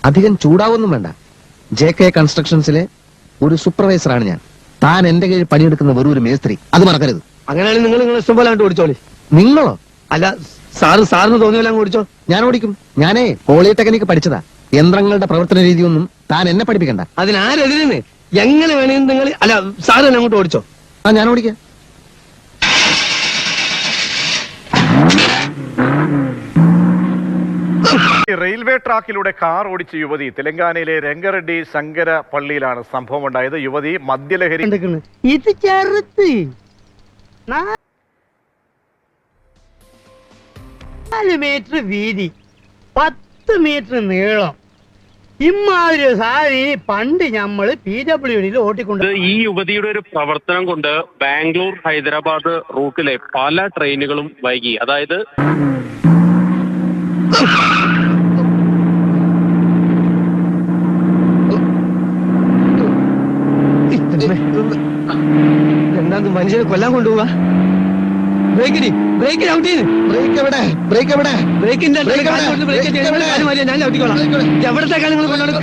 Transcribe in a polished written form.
അധികം ചൂടാവൊന്നും വേണ്ട. JK കൺസ്ട്രക്ഷൻസിലെ ഒരു സൂപ്പർവൈസറാണ് ഞാൻ. താൻ എന്റെ കീഴിൽ പണിയെടുക്കുന്ന വെറും ഒരു മേസ്ത്രി, അത് മറക്കരുത്. അങ്ങനെയാണെങ്കിൽ നിങ്ങൾ ഇഷ്ടം പോലെ അങ്ങോട്ട് ഓടിച്ചോളി. നിങ്ങളോ? അല്ല, സാറിന് തോന്നിയല്ല അങ്ങ് ഓടിച്ചോ. ഞാൻ ഓടിക്കും. ഞാനേ പോളിടെക്നിക്ക് പഠിച്ചതാ. യന്ത്രങ്ങളുടെ പ്രവർത്തന രീതിയൊന്നും താൻ എന്നെ പഠിപ്പിക്കണ്ട. അതിനാരെതിരെന്ന് എങ്ങനെ വേണമെങ്കിൽ നിങ്ങൾ അല്ല സാറ് തന്നെ അങ്ങോട്ട് ഓടിച്ചോ. ഞാൻ ഓടിക്കാം. റെയിൽവേ ട്രാക്കിലൂടെ കാർ ഓടിച്ച യുവതി തെലങ്കാനയിലെ രംഗറെഡ്ഡി ശങ്കര പള്ളിയിലാണ് സംഭവം ഉണ്ടായത്. യുവതി മദ്യലഹരി. ഇത് ചെറുത്ത് 4 മീറ്റർ വീതി, 10 മീറ്റർ നീളം. ഇമ്മാതിരി സാരി പണ്ട് ഞമ്മള് PWDയിൽ ഓട്ടിക്കൊണ്ട്. ഈ യുവതിയുടെ ഒരു പ്രവർത്തനം കൊണ്ട് ബാംഗ്ലൂർ ഹൈദരാബാദ് റൂട്ടിലെ പല ട്രെയിനുകളും വൈകി. അതായത് എന്താ മനുഷ്യനെ കൊല്ലാൻ കൊണ്ടുപോവാ? ബ്രേക്കിന് ഔട്ട് ചെയ്ത് ബ്രേക്കിന്റെ ഞാൻ ഔട്ടിക്കോളാം. എവിടത്തേക്കാണ് നിങ്ങൾ കൊണ്ടുപോകുന്നത്?